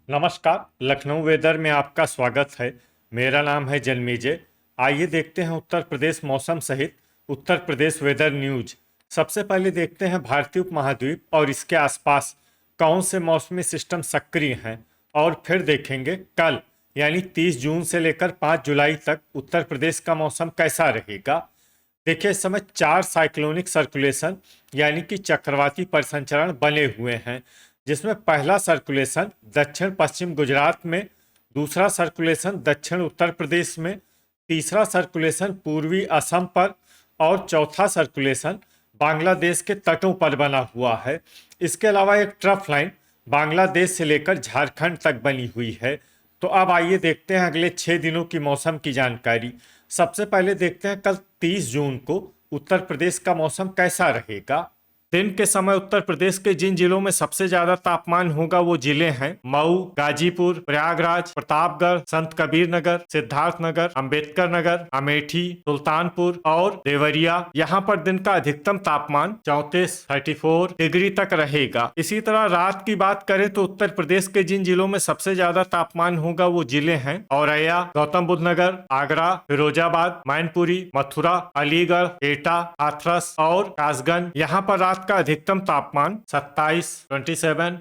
नमस्कार। लखनऊ वेदर में आपका स्वागत है। मेरा नाम है जन्मेजय। आइए देखते हैं उत्तर प्रदेश मौसम सहित उत्तर प्रदेश वेदर न्यूज। सबसे पहले देखते हैं भारतीय उपमहाद्वीप और इसके आसपास कौन से मौसमी सिस्टम सक्रिय हैं, और फिर देखेंगे कल यानी 30 जून से लेकर 5 जुलाई तक उत्तर प्रदेश का मौसम कैसा रहेगा। देखिए, इस समय 4 साइक्लोनिक सर्कुलेशन यानी कि चक्रवाती परिसंचरण बने हुए हैं, जिसमें पहला सर्कुलेशन दक्षिण पश्चिम गुजरात में, दूसरा सर्कुलेशन दक्षिण उत्तर प्रदेश में, तीसरा सर्कुलेशन पूर्वी असम पर और चौथा सर्कुलेशन बांग्लादेश के तटों पर बना हुआ है। इसके अलावा एक ट्रफ लाइन बांग्लादेश से लेकर झारखंड तक बनी हुई है। तो अब आइए देखते हैं अगले 6 दिनों की मौसम की जानकारी। सबसे पहले देखते हैं कल 30 जून को उत्तर प्रदेश का मौसम कैसा रहेगा। दिन के समय उत्तर प्रदेश के जिन जिलों में सबसे ज्यादा तापमान होगा वो जिले हैं मऊ, गाजीपुर, प्रयागराज, प्रतापगढ़, संत कबीर नगर, सिद्धार्थनगर, अंबेडकर नगर, अमेठी, सुल्तानपुर और देवरिया। यहाँ पर दिन का अधिकतम तापमान 34 डिग्री तक रहेगा। इसी तरह रात की बात करें तो उत्तर प्रदेश के जिन जिलों में सबसे ज्यादा तापमान होगा वो जिले हैं औरैया, गौतम बुद्ध नगर, आगरा, फिरोजाबाद, मैनपुरी, मथुरा, अलीगढ़, एटा, हाथरस और कासगंज। यहाँ पर रात का अधिकतम तापमान 27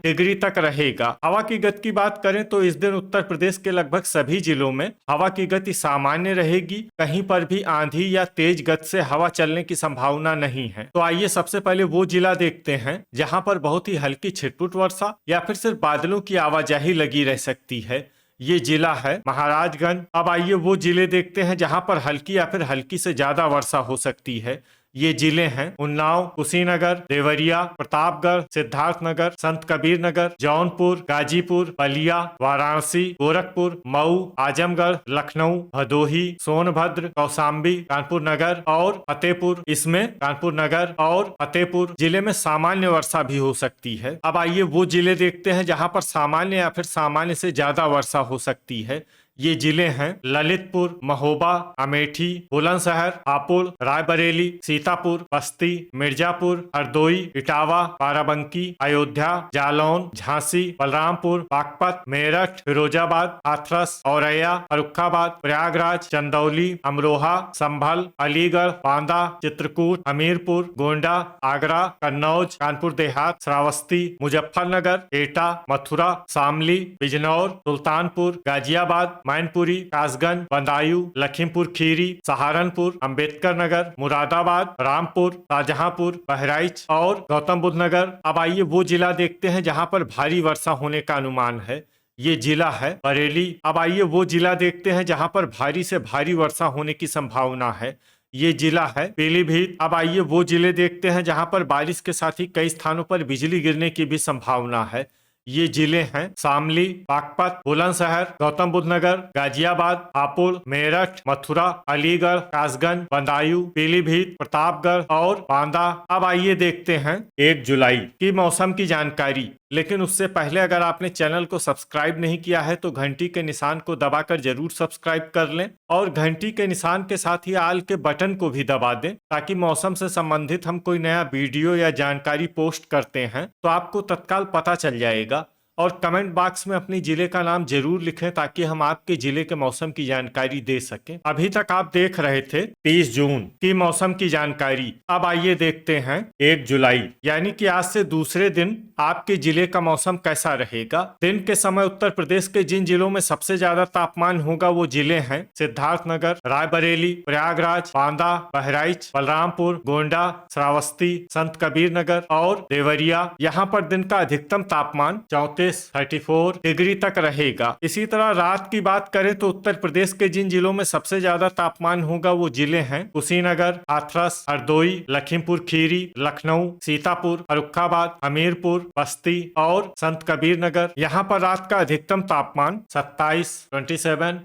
डिग्री तक रहेगा। हवा की गति की बात करें तो इस दिन उत्तर प्रदेश के लगभग सभी जिलों में हवा की गति सामान्य रहेगी। कहीं पर भी आंधी या तेज गति से हवा चलने की संभावना नहीं है। तो आइए सबसे पहले वो जिला देखते हैं जहां पर बहुत ही हल्की छिटपुट वर्षा या फिर सिर्फ बादलों की आवाजाही लगी रह सकती है। ये जिला है महाराजगंज। अब आइए वो जिले देखते हैं जहां पर हल्की या फिर हल्की से ज्यादा वर्षा हो सकती है। ये जिले हैं उन्नाव, कुशीनगर, देवरिया, प्रतापगढ़, सिद्धार्थनगर, संत कबीर नगर, जौनपुर, गाजीपुर, बलिया, वाराणसी, गोरखपुर, मऊ, आजमगढ़, लखनऊ, भदोही, सोनभद्र, कौशाम्बी, कानपुर नगर और फतेहपुर। इसमें कानपुर नगर और फतेहपुर जिले में सामान्य वर्षा भी हो सकती है। अब आइए वो जिले देखते हैं जहां पर सामान्य या फिर सामान्य से ज्यादा वर्षा हो सकती है। ये जिले हैं ललितपुर, महोबा, अमेठी, बुलंदशहर, हापुड़, रायबरेली, सीतापुर, बस्ती, मिर्जापुर, हरदोई, इटावा, बाराबंकी, अयोध्या, जालौन, झांसी, बलरामपुर, बागपत, मेरठ, फिरोजाबाद, हाथरस, औरैया, फर्रुखाबाद, प्रयागराज, चंदौली, अमरोहा, संभल, अलीगढ़, बांदा, चित्रकूट, हमीरपुर, गोंडा, आगरा, कन्नौज, कानपुर देहात, श्रावस्ती, मुजफ्फरनगर, एटा, मथुरा, शामली, बिजनौर, सुल्तानपुर, गाजियाबाद, मैनपुरी, कासगंज, बदायूं, लखीमपुर खीरी, सहारनपुर, अंबेडकर नगर, मुरादाबाद, रामपुर, शाहजहांपुर, बहराइच और गौतम बुद्ध नगर। अब आइए वो जिला देखते हैं जहां पर भारी वर्षा होने का अनुमान है। ये जिला है बरेली। अब आइए वो जिला देखते हैं जहां पर भारी से भारी वर्षा होने की संभावना है। ये जिला है पीलीभीत। अब आइए वो जिले देखते हैं जहां पर बारिश के साथ ही कई स्थानों पर बिजली गिरने की भी संभावना है। ये जिले हैं शामली, बागपत, बुलंदशहर, गौतम बुद्ध नगर, गाजियाबाद, हापुड़, मेरठ, मथुरा, अलीगढ़, कासगंज, बदायूं, पीलीभीत, प्रतापगढ़ और बांदा। अब आइए देखते हैं 1 जुलाई की मौसम की जानकारी। लेकिन उससे पहले अगर आपने चैनल को सब्सक्राइब नहीं किया है तो घंटी के निशान को दबाकर जरूर सब्सक्राइब कर लें और घंटी के निशान के साथ ही आल के बटन को भी दबा दें, ताकि मौसम से संबंधित हम कोई नया वीडियो या जानकारी पोस्ट करते हैं तो आपको तत्काल पता चल जाएगा। और कमेंट बॉक्स में अपनी जिले का नाम जरूर लिखें ताकि हम आपके जिले के मौसम की जानकारी दे सकें। अभी तक आप देख रहे थे 30 जून की मौसम की जानकारी। अब आइए देखते हैं 1 जुलाई यानी कि आज से दूसरे दिन आपके जिले का मौसम कैसा रहेगा। दिन के समय उत्तर प्रदेश के जिन जिलों में सबसे ज्यादा तापमान होगा वो जिले हैं सिद्धार्थनगर, रायबरेली, प्रयागराज, बांदा, बहराइच, बलरामपुर, गोंडा, श्रावस्ती, संत कबीर नगर और देवरिया। यहाँ पर दिन का अधिकतम तापमान 34 डिग्री तक रहेगा। इसी तरह रात की बात करें तो उत्तर प्रदेश के जिन जिलों में सबसे ज्यादा तापमान होगा वो जिले हैं कुशीनगर, हाथरस, हरदोई, लखीमपुर खीरी, लखनऊ, सीतापुर, फर्रुखाबाद, हमीरपुर, बस्ती और संत कबीर नगर। यहाँ पर रात का अधिकतम तापमान 27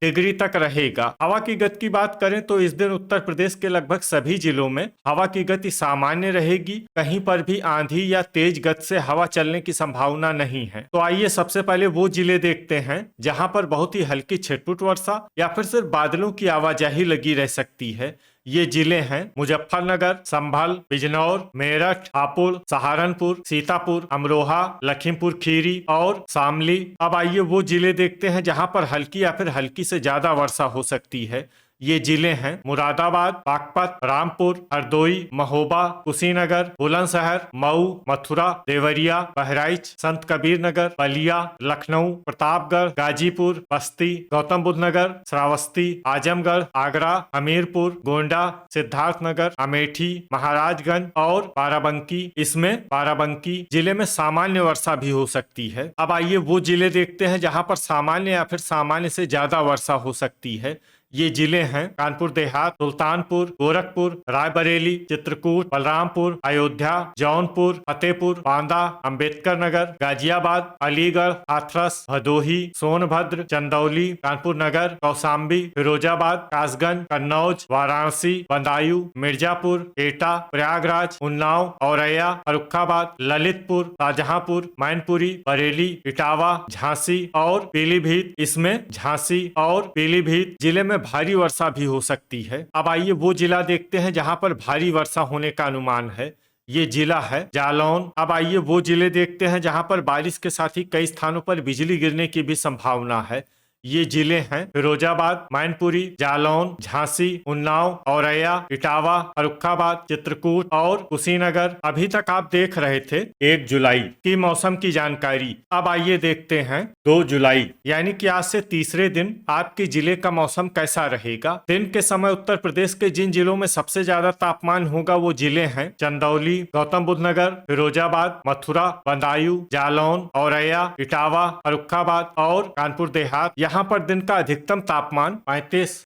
डिग्री तक रहेगा। हवा की गति की बात करें तो इस दिन उत्तर प्रदेश के लगभग सभी जिलों में हवा की गति सामान्य रहेगी। कहीं पर भी आंधी या तेज गति से हवा चलने की संभावना नहीं है। तो आइए सबसे पहले वो जिले देखते हैं जहां पर बहुत ही हल्की छिटपुट वर्षा या फिर सिर्फ बादलों की आवाजाही लगी रह सकती है। ये जिले हैं मुजफ्फरनगर, संभल, बिजनौर, मेरठ, हापुड़, सहारनपुर, सीतापुर, अमरोहा, लखीमपुर खीरी और शामली। अब आइए वो जिले देखते हैं जहां पर हल्की या फिर हल्की से ज्यादा वर्षा हो सकती है। ये जिले हैं मुरादाबाद, बागपत, रामपुर, हरदोई, महोबा, कुशीनगर, बुलंदशहर, मऊ, मथुरा, देवरिया, बहराइच, संत कबीर नगर, बलिया, लखनऊ, प्रतापगढ़, गाजीपुर, बस्ती, गौतम बुद्ध नगर, श्रावस्ती, आजमगढ़, आगरा, हमीरपुर, गोंडा, सिद्धार्थनगर, अमेठी, महाराजगंज और बाराबंकी। इसमें बाराबंकी जिले में सामान्य वर्षा भी हो सकती है। अब आइए वो जिले देखते हैं जहां पर सामान्य या फिर सामान्य से ज्यादा वर्षा हो सकती है। ये जिले हैं कानपुर देहात, सुल्तानपुर, गोरखपुर, रायबरेली, चित्रकूट, बलरामपुर, अयोध्या, जौनपुर, फतेहपुर, बांदा, अंबेडकर नगर, गाजियाबाद, अलीगढ़, हाथरस, भदोही, सोनभद्र, चंदौली, कानपुर नगर, कौशाम्बी, फिरोजाबाद, कासगंज, कन्नौज, वाराणसी, बदायूं, मिर्जापुर, एटा, प्रयागराज, उन्नाव, औरैया, फर्रुखाबाद, ललितपुर, शाहजहांपुर, मैनपुरी, बरेली, इटावा, झांसी और पीलीभीत। इसमें झांसी और पीलीभीत जिले में भारी वर्षा भी हो सकती है। अब आइए वो जिला देखते हैं जहां पर भारी वर्षा होने का अनुमान है। ये जिला है जालौन। अब आइए वो जिले देखते हैं जहां पर बारिश के साथ ही कई स्थानों पर बिजली गिरने की भी संभावना है। ये जिले हैं फिरोजाबाद, मैनपुरी, जालौन, झांसी, उन्नाव, औरैया, इटावा, फर्रुखाबाद, चित्रकूट और कुशीनगर। अभी तक आप देख रहे थे 1 जुलाई की मौसम की जानकारी। अब आइए देखते हैं 2 जुलाई यानी कि आज से तीसरे दिन आपके जिले का मौसम कैसा रहेगा। दिन के समय उत्तर प्रदेश के जिन जिलों में सबसे ज्यादा तापमान होगा वो जिले हैं चंदौली, गौतम बुद्ध नगर, फिरोजाबाद, मथुरा, बदायूं, जालौन, औरैया, इटावा, फर्रुखाबाद और कानपुर देहात। यहाँ पर दिन का अधिकतम तापमान 35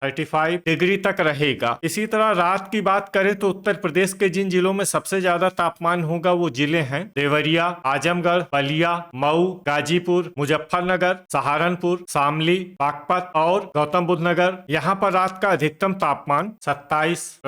डिग्री तक रहेगा। इसी तरह रात की बात करें तो उत्तर प्रदेश के जिन जिलों में सबसे ज्यादा तापमान होगा वो जिले हैं देवरिया, आजमगढ़, बलिया, मऊ, गाजीपुर, मुजफ्फरनगर, सहारनपुर, शामली, बागपत और गौतम बुद्ध नगर। यहाँ पर रात का अधिकतम तापमान 27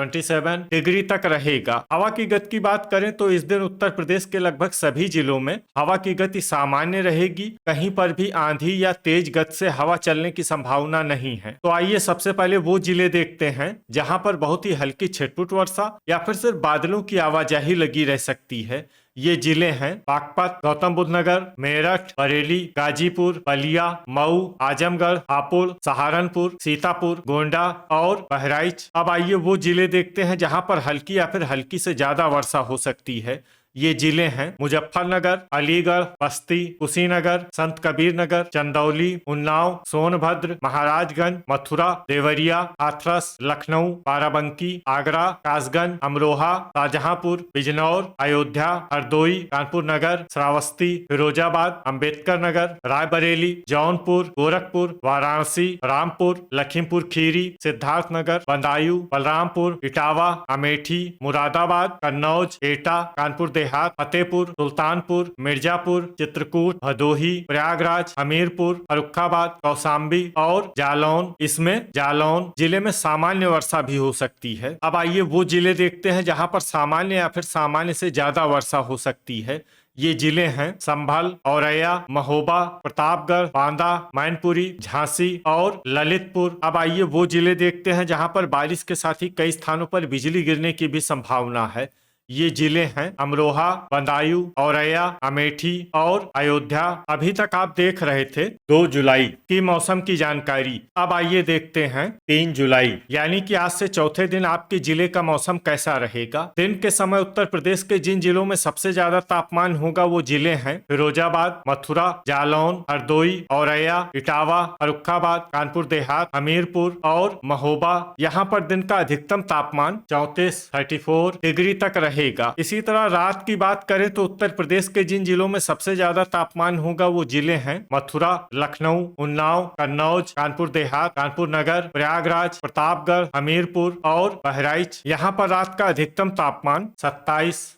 डिग्री तक रहेगा। हवा की गति की बात करें तो इस दिन उत्तर प्रदेश के लगभग सभी जिलों में हवा की गति सामान्य रहेगी। कहीं पर भी आंधी या तेज गति से हवा चलने की संभावना नहीं है। तो आइए सबसे पहले वो जिले देखते हैं जहां पर बहुत ही हल्की छिटपुट वर्षा या फिर सिर्फ बादलों की आवाजाही लगी रह सकती है। ये जिले हैं बागपत, गौतम बुद्ध नगर, मेरठ, बरेली, गाजीपुर, बलिया, मऊ, आजमगढ़, हापुड़, सहारनपुर, सीतापुर, गोंडा और बहराइच। अब आइए वो जिले देखते हैं जहां पर हल्की या फिर हल्की से ज्यादा वर्षा हो सकती है। ये जिले हैं मुजफ्फरनगर, अलीगढ़, बस्ती, कुशीनगर, संत कबीर नगर, चंदौली, उन्नाव, सोनभद्र, महाराजगंज, मथुरा, देवरिया, हाथरस, लखनऊ, बाराबंकी, आगरा, कासगंज, अमरोहा, शाहजहांपुर, बिजनौर, अयोध्या, हरदोई, कानपुर नगर, श्रावस्ती, फिरोजाबाद, अंबेडकर नगर, रायबरेली, जौनपुर, गोरखपुर, वाराणसी, रामपुर, लखीमपुर खीरी, सिद्धार्थनगर, बदायूं, बलरामपुर, इटावा, अमेठी, मुरादाबाद, कन्नौज, एटा, कानपुर देहात, फतेहपुर, सुल्तानपुर, मिर्जापुर, चित्रकूट, भदोही, प्रयागराज, हमीरपुर, फर्रुखाबाद, कौशाम्बी और जालौन। इसमें जालौन जिले में सामान्य वर्षा भी हो सकती है। अब आइए वो जिले देखते हैं जहां पर सामान्य या फिर सामान्य से ज्यादा वर्षा हो सकती है। ये जिले हैं संभल, औरैया, महोबा, प्रतापगढ़, बांदा, मैनपुरी, झांसी और ललितपुर। अब आइए वो जिले देखते हैं जहां पर बारिश के साथ ही कई स्थानों पर बिजली गिरने की भी संभावना है। ये जिले हैं अमरोहा, बदायूं, औरैया, अमेठी और अयोध्या। अभी तक आप देख रहे थे 2 जुलाई की मौसम की जानकारी। अब आइए देखते हैं 3 जुलाई यानी कि आज से चौथे दिन आपके जिले का मौसम कैसा रहेगा। दिन के समय उत्तर प्रदेश के जिन जिलों में सबसे ज्यादा तापमान होगा वो जिले हैं फिरोजाबाद, मथुरा, जालौन, हरदोई, औरैया, इटावा, फर्रुखाबाद, कानपुर देहात, हमीरपुर और महोबा। यहाँ पर दिन का अधिकतम तापमान 34 डिग्री तक रहेगा। इसी तरह रात की बात करें तो उत्तर प्रदेश के जिन जिलों में सबसे ज्यादा तापमान होगा वो जिले हैं मथुरा, लखनऊ, उन्नाव, कन्नौज, कानपुर देहात, कानपुर नगर, प्रयागराज, प्रतापगढ़, हमीरपुर और बहराइच। यहाँ पर रात का अधिकतम तापमान 27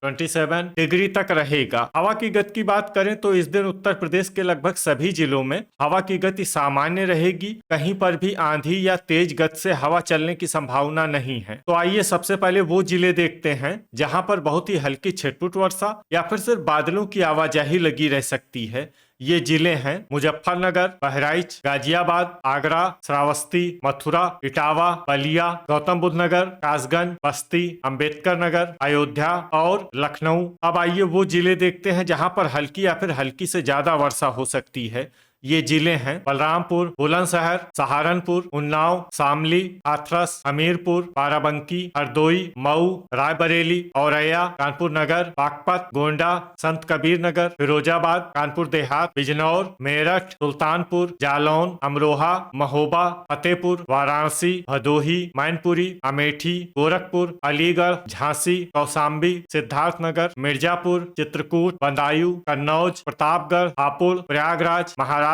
डिग्री तक रहेगा। हवा की गति की बात करें तो इस दिन उत्तर प्रदेश के लगभग सभी जिलों में हवा की गति सामान्य रहेगी। कहीं पर भी आंधी या तेज गति से हवा चलने की संभावना नहीं है। तो आइए सबसे पहले वो जिले देखते हैं जहां पर बहुत ही हल्की छिटपुट वर्षा या फिर सिर्फ बादलों की आवाजाही लगी रह सकती है। ये जिले हैं मुजफ्फरनगर, बहराइच, गाजियाबाद, आगरा, श्रावस्ती, मथुरा, इटावा, बलिया, गौतम बुद्ध नगर, कासगंज, बस्ती, अंबेडकर नगर, अयोध्या और लखनऊ। अब आइए वो जिले देखते हैं जहां पर हल्की या फिर हल्की से ज्यादा वर्षा हो सकती है। ये जिले हैं बलरामपुर, बुलंदशहर, सहारनपुर, उन्नाव, शामली, हाथरस, हमीरपुर, बाराबंकी, हरदोई, मऊ, रायबरेली, औरैया, कानपुर नगर, बागपत, गोंडा, संत कबीर नगर, फिरोजाबाद, कानपुर देहात, बिजनौर, मेरठ, सुल्तानपुर, जालौन, अमरोहा, महोबा, फतेहपुर, वाराणसी, भदोही, मैनपुरी, अमेठी, गोरखपुर, अलीगढ़, झांसी, कौशाम्बी, सिद्धार्थनगर, मिर्जापुर, चित्रकूट, बदायूं, कन्नौज, प्रतापगढ़, हापुड़, प्रयागराज, महाराजगंज,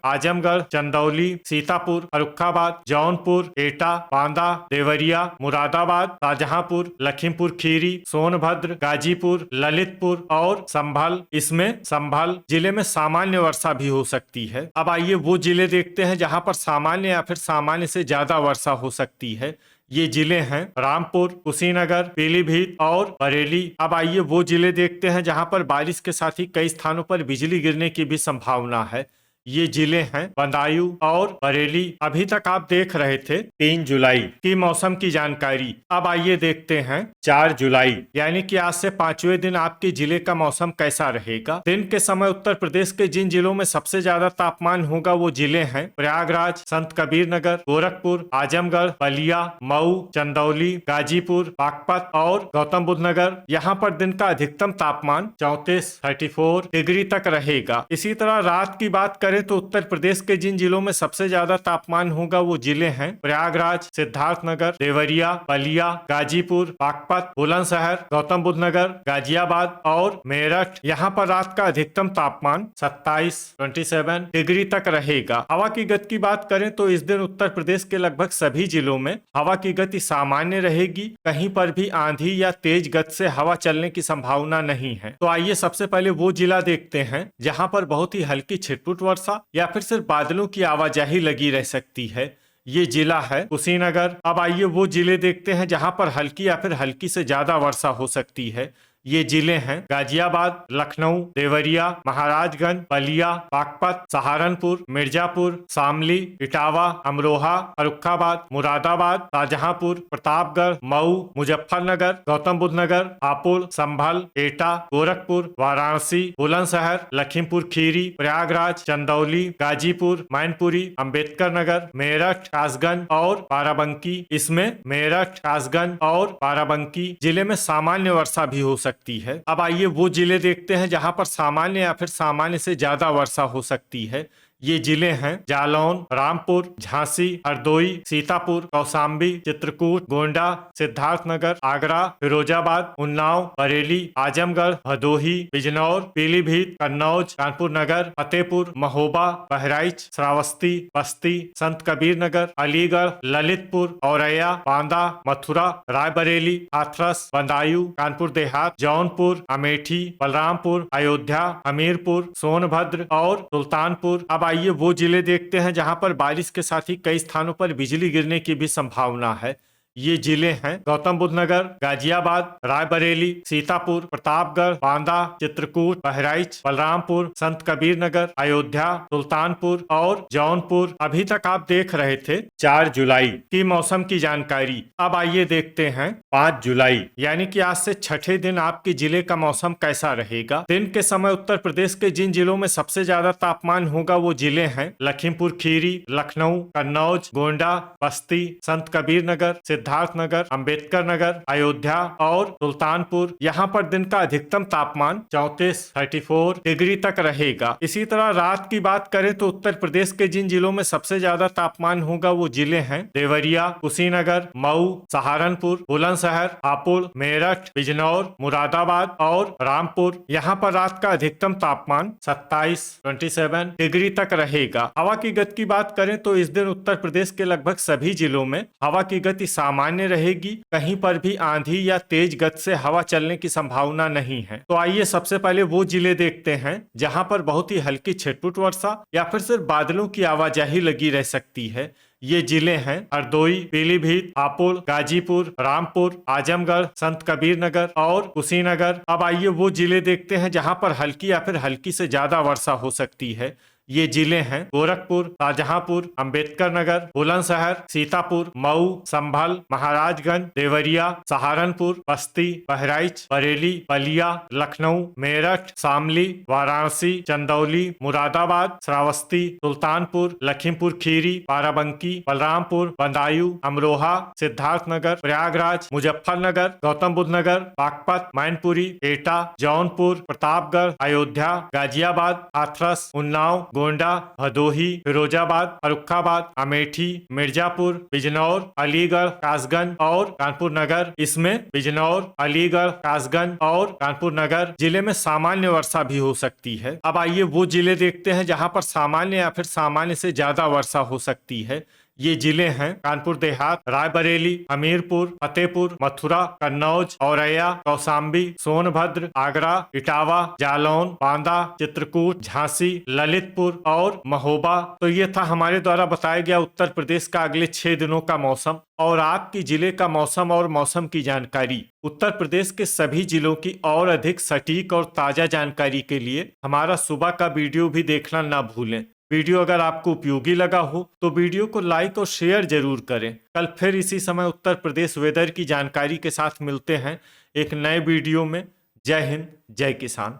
आजमगढ़, चंदौली, सीतापुर, फर्रुखाबाद, जौनपुर, एटा, बांदा, देवरिया, मुरादाबाद, शाहजहांपुर, लखीमपुर खीरी, सोनभद्र, गाजीपुर, ललितपुर और संभल। इसमें संभल जिले में सामान्य वर्षा भी हो सकती है। अब आइए वो जिले देखते हैं जहां पर सामान्य या फिर सामान्य से ज्यादा वर्षा हो सकती है। ये जिले हैं रामपुर, कुशीनगर, पीलीभीत और बरेली। अब आइए वो जिले देखते हैं जहां पर बारिश के साथ ही कई स्थानों पर बिजली गिरने की भी संभावना है। ये जिले हैं बदायूं और बरेली। अभी तक आप देख रहे थे 3 जुलाई की मौसम की जानकारी। अब आइए देखते हैं 4 जुलाई यानी कि आज से 5वें दिन आपके जिले का मौसम कैसा रहेगा। दिन के समय उत्तर प्रदेश के जिन जिलों में सबसे ज्यादा तापमान होगा वो जिले हैं प्रयागराज, संत कबीर नगर, गोरखपुर, आजमगढ़, बलिया, मऊ, चंदौली, गाजीपुर, बागपत और गौतम बुद्ध नगर। यहाँ पर दिन का अधिकतम तापमान 34 डिग्री तक रहेगा। इसी तरह रात की बात करें तो उत्तर प्रदेश के जिन जिलों में सबसे ज्यादा तापमान होगा वो जिले हैं प्रयागराज, सिद्धार्थनगर, देवरिया, बलिया, गाजीपुर, बागपत, बुलंदशहर, गौतम बुद्ध नगर, गाजियाबाद और मेरठ। यहाँ पर रात का अधिकतम तापमान 27 डिग्री तक रहेगा। हवा की गति की बात करें तो इस दिन उत्तर प्रदेश के लगभग सभी जिलों में हवा की गति सामान्य रहेगी। कहीं पर भी आंधी या तेज गति से हवा चलने की संभावना नहीं है। तो आइए सबसे पहले वो जिला देखते हैं जहाँ पर बहुत ही हल्की छिटपुट वर्षा या फिर सिर्फ बादलों की आवाजाही लगी रह सकती है। ये जिला है कुशीनगर। अब आइए वो जिले देखते हैं जहां पर हल्की या फिर हल्की से ज्यादा वर्षा हो सकती है। ये जिले हैं गाजियाबाद, लखनऊ, देवरिया, महाराजगंज, बलिया, बागपत, सहारनपुर, मिर्जापुर, शामली, इटावा, अमरोहा, फर्रुखाबाद, मुरादाबाद, शाहजहांपुर, प्रतापगढ़, मऊ, मुजफ्फरनगर, गौतम बुद्ध नगर, हापुड़, संभल, एटा, गोरखपुर, वाराणसी, बुलंदशहर, लखीमपुर खीरी, प्रयागराज, चंदौली, गाजीपुर, मैनपुरी, अंबेडकर नगर, मेरठ, कासगंज और बाराबंकी। इसमें मेरठ, कासगंज और बाराबंकी जिले में सामान्य वर्षा भी हो सकती है। अब आइए वो जिले देखते हैं जहां पर सामान्य या फिर सामान्य से ज्यादा वर्षा हो सकती है। ये जिले हैं जालौन, रामपुर, झांसी, हरदोई, सीतापुर, कौशाम्बी, चित्रकूट, गोंडा, सिद्धार्थनगर, आगरा, फिरोजाबाद, उन्नाव, बरेली, आजमगढ़, भदोही, बिजनौर, पीलीभीत, कन्नौज, कानपुर नगर, फतेहपुर, महोबा, बहराइच, श्रावस्ती, बस्ती, संत कबीर नगर, अलीगढ़, ललितपुर, औरैया, बांदा, मथुरा, रायबरेली, हाथरस, बदायूं, कानपुर देहात, जौनपुर, अमेठी, बलरामपुर, अयोध्या, हमीरपुर, सोनभद्र और सुल्तानपुर। अब आइए वो जिले देखते हैं जहां पर बारिश के साथ ही कई स्थानों पर बिजली गिरने की भी संभावना है। ये जिले हैं गौतम बुद्ध नगर, गाजियाबाद, रायबरेली, सीतापुर, प्रतापगढ़, बांदा, चित्रकूट, बहराइच, बलरामपुर, संत कबीर नगर, अयोध्या, सुल्तानपुर और जौनपुर। अभी तक आप देख रहे थे 4 जुलाई की मौसम की जानकारी। अब आइए देखते हैं 5 जुलाई यानी कि आज से छठे दिन आपके जिले का मौसम कैसा रहेगा। दिन के समय उत्तर प्रदेश के जिन जिलों में सबसे ज्यादा तापमान होगा वो जिले हैं लखीमपुर खीरी, लखनऊ, कन्नौज, गोंडा, बस्ती, संत कबीर नगर, सिद्धार्थनगर, अंबेडकर नगर, अयोध्या और सुल्तानपुर। यहाँ पर दिन का अधिकतम तापमान 34 डिग्री तक रहेगा। इसी तरह रात की बात करें तो उत्तर प्रदेश के जिन जिलों में सबसे ज्यादा तापमान होगा वो जिले हैं देवरिया, कुशीनगर, मऊ, सहारनपुर, बुलंदशहर, हापुड़, मेरठ, बिजनौर, मुरादाबाद और रामपुर। यहाँ पर रात का अधिकतम तापमान 27 डिग्री तक रहेगा। हवा की गति की बात करें तो इस दिन उत्तर प्रदेश के लगभग सभी जिलों में हवा की गति सामान्य रहेगी। कहीं पर भी आंधी या तेज गति से हवा चलने की संभावना नहीं है। तो आइए सबसे पहले वो जिले देखते हैं जहां पर बहुत ही हल्की छिटपुट वर्षा या फिर सिर्फ बादलों की आवाजाही लगी रह सकती है। ये जिले हैं हरदोई, पीलीभीत, हापुड़, गाजीपुर, रामपुर, आजमगढ़, संत कबीर नगर और कुशीनगर। अब आइए वो जिले देखते हैं जहां पर हल्की या फिर हल्की से ज्यादा वर्षा हो सकती है। ये जिले हैं गोरखपुर, शाहजहांपुर, अंबेडकर नगर, बुलंदशहर, सीतापुर, मऊ, संभल, महाराजगंज, देवरिया, सहारनपुर, बस्ती, बहराइच, बरेली, बलिया, लखनऊ, मेरठ, शामली, वाराणसी, चंदौली, मुरादाबाद, श्रावस्ती, सुल्तानपुर, लखीमपुर खीरी, बाराबंकी, बलरामपुर, बदायूं, अमरोहा, सिद्धार्थनगर, प्रयागराज, मुजफ्फरनगर, गौतम बुद्ध नगर, बागपत, मैनपुरी, एटा, जौनपुर, प्रतापगढ़, अयोध्या, गाजियाबाद, हाथरस, उन्नाव, गोंडा, भदोही, फिरोजाबाद, फर्रुखाबाद, अमेठी, मिर्जापुर, बिजनौर, अलीगढ़, कासगंज और कानपुर नगर। इसमें बिजनौर, अलीगढ़, कासगंज और कानपुर नगर जिले में सामान्य वर्षा भी हो सकती है। अब आइए वो जिले देखते हैं जहां पर सामान्य या फिर सामान्य से ज्यादा वर्षा हो सकती है। ये जिले हैं कानपुर देहात, रायबरेली, हमीरपुर, फतेहपुर, मथुरा, कन्नौज, औरैया, कौशाम्बी, सोनभद्र, आगरा, इटावा, जालौन, बांदा, चित्रकूट, झांसी, ललितपुर और महोबा। तो ये था हमारे द्वारा बताया गया उत्तर प्रदेश का अगले 6 दिनों का मौसम और आपकी जिले का मौसम और मौसम की जानकारी। उत्तर प्रदेश के सभी जिलों की और अधिक सटीक और ताजा जानकारी के लिए हमारा सुबह का वीडियो भी देखना ना भूलें। वीडियो अगर आपको उपयोगी लगा हो तो वीडियो को लाइक और शेयर जरूर करें। कल फिर इसी समय उत्तर प्रदेश वेदर की जानकारी के साथ मिलते हैं एक नए वीडियो में। जय हिंद, जय किसान।